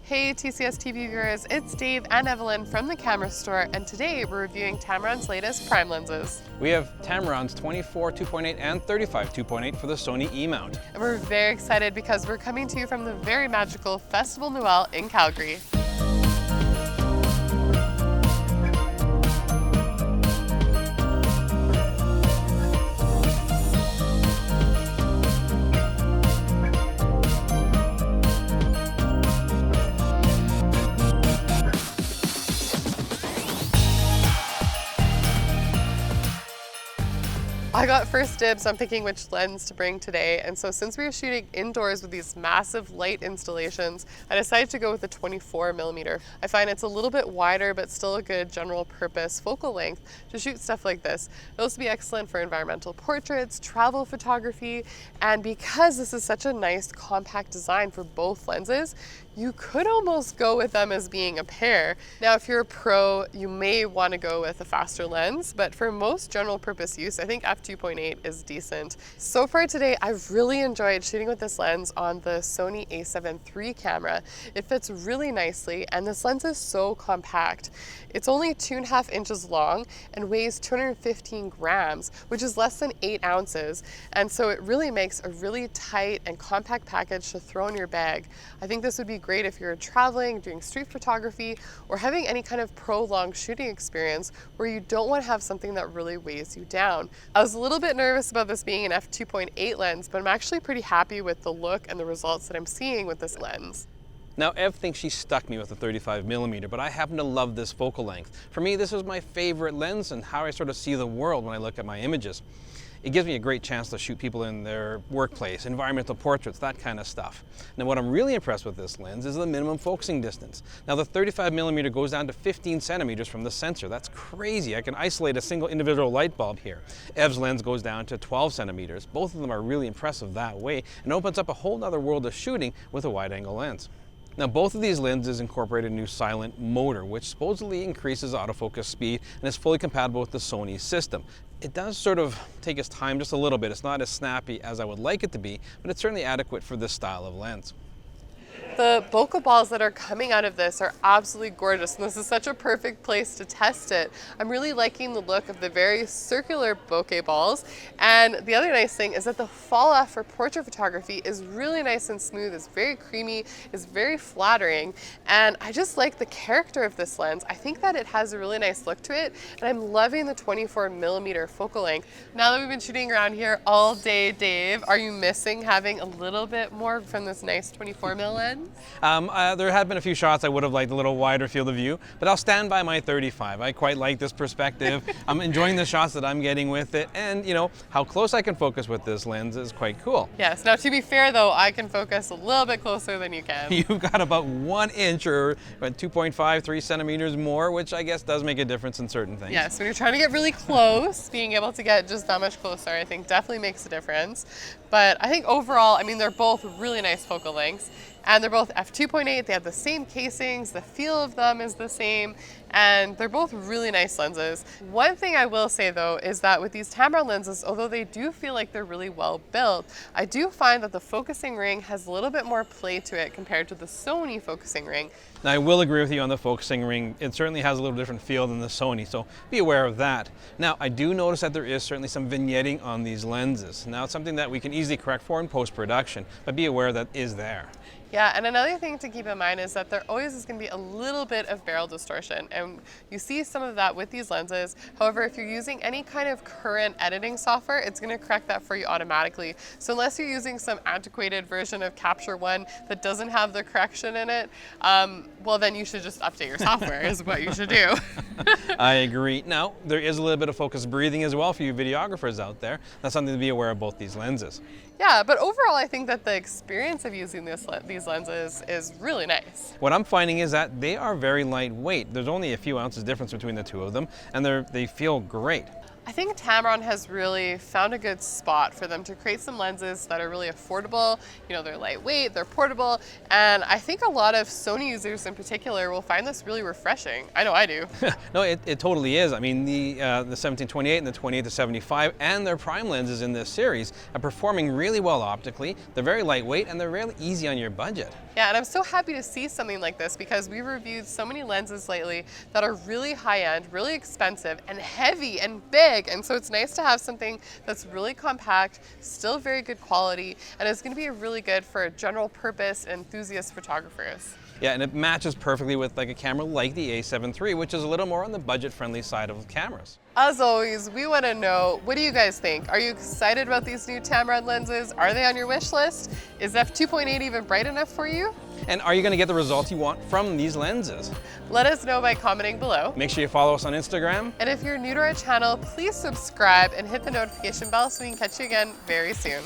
Hey TCSTV viewers, it's Dave and Evelyn from the camera store, and today we're reviewing Tamron's latest prime lenses. We have Tamron's 24 2.8 and 35 2.8 for the Sony E-mount. And we're very excited because we're coming to you from the very magical Festival Noel in Calgary. I got first dibs on picking which lens to bring today, and so since we were shooting indoors with these massive light installations, I decided to go with the 24mm. I find it's a little bit wider but still a good general purpose focal length to shoot stuff like this. It'll also be excellent for environmental portraits, travel photography, and because this is such a nice compact design for both lenses, you could almost go with them as being a pair. Now, if you're a pro, you may want to go with a faster lens, but for most general purpose use, I think f2.8 is decent. So far today, I've really enjoyed shooting with this lens on the Sony A7 III camera. It fits really nicely, and this lens is so compact. It's only 2.5 inches long and weighs 215 grams, which is less than 8 ounces. And so it really makes a really tight and compact package to throw in your bag. I think this would be great if you're traveling, doing street photography, or having any kind of prolonged shooting experience where you don't want to have something that really weighs you down. I was a little bit nervous about this being an f2.8 lens, but I'm actually pretty happy with the look and the results that I'm seeing with this lens. Now, Ev thinks she stuck me with the 35mm, but I happen to love this focal length. For me, this is my favorite lens and how I sort of see the world when I look at my images. It gives me a great chance to shoot people in their workplace, environmental portraits, that kind of stuff. Now, what I'm really impressed with this lens is the minimum focusing distance. Now, the 35mm goes down to 15 centimeters from the sensor. That's crazy. I can isolate a single individual light bulb here. Ev's lens goes down to 12 centimeters. Both of them are really impressive that way and opens up a whole other world of shooting with a wide-angle lens. Now, both of these lenses incorporate a new silent motor, which supposedly increases autofocus speed and is fully compatible with the Sony system. It does sort of take its time just a little bit. It's not as snappy as I would like it to be, but it's certainly adequate for this style of lens. The bokeh balls that are coming out of this are absolutely gorgeous, and this is such a perfect place to test it. I'm really liking the look of the very circular bokeh balls, and the other nice thing is that the fall off for portrait photography is really nice and smooth. It's very creamy, it's very flattering, and I just like the character of this lens. I think that it has a really nice look to it, and I'm loving the 24mm focal length. Now that we've been shooting around here all day, Dave, are you missing having a little bit more from this nice 24mm lens? There had been a few shots I would have liked a little wider field of view, but I'll stand by my 35. I quite like this perspective. I'm enjoying the shots that I'm getting with it, and you know, how close I can focus with this lens is quite cool. Yes, now to be fair though, I can focus a little bit closer than you can. You've got about 1 inch or 2.5, 3 centimeters more, which I guess does make a difference in certain things. Yes, when you're trying to get really close, being able to get just that much closer, I think definitely makes a difference. But I think overall, I mean, they're both really nice focal lengths, and they're both f2.8. They have the same casings, the feel of them is the same, and they're both really nice lenses. One thing I will say though is that with these Tamron lenses, although they do feel like they're really well built, I do find that the focusing ring has a little bit more play to it compared to the Sony focusing ring. Now, I will agree with you on the focusing ring. It certainly has a little different feel than the Sony, so be aware of that. Now, I do notice that there is certainly some vignetting on these lenses. Now, it's something that we can easily correct for in post-production, but be aware that is there. Yeah, and another thing to keep in mind is that there always is going to be a little bit of barrel distortion, and you see some of that with these lenses. However, if you're using any kind of current editing software, it's going to correct that for you automatically. So unless you're using some antiquated version of Capture One that doesn't have the correction in it, well then you should just update your software is what you should do. I agree. Now, there is a little bit of focus breathing as well for you videographers out there. That's something to be aware of both these lenses. Yeah, but overall I think that the experience of using these lenses is really nice. What I'm finding is that they are very lightweight. There's only a few ounces difference between the two of them, and they feel great. I think Tamron has really found a good spot for them to create some lenses that are really affordable. You know, they're lightweight, they're portable, and I think a lot of Sony users in particular will find this really refreshing. I know I do. No, it totally is. I mean, the 17-28 and the 28-75 and their prime lenses in this series are performing really well optically. They're very lightweight and they're really easy on your budget. Yeah, and I'm so happy to see something like this because we've reviewed so many lenses lately that are really high-end, really expensive, and heavy and big. And so it's nice to have something that's really compact, still very good quality, and is going to be really good for general purpose enthusiast photographers. Yeah, and it matches perfectly with like a camera like the A7 III, which is a little more on the budget-friendly side of cameras. As always, we want to know, what do you guys think? Are you excited about these new Tamron lenses? Are they on your wish list? Is f2.8 even bright enough for you? And are you going to get the results you want from these lenses? Let us know by commenting below. Make sure you follow us on Instagram. And if you're new to our channel, please subscribe and hit the notification bell so we can catch you again very soon.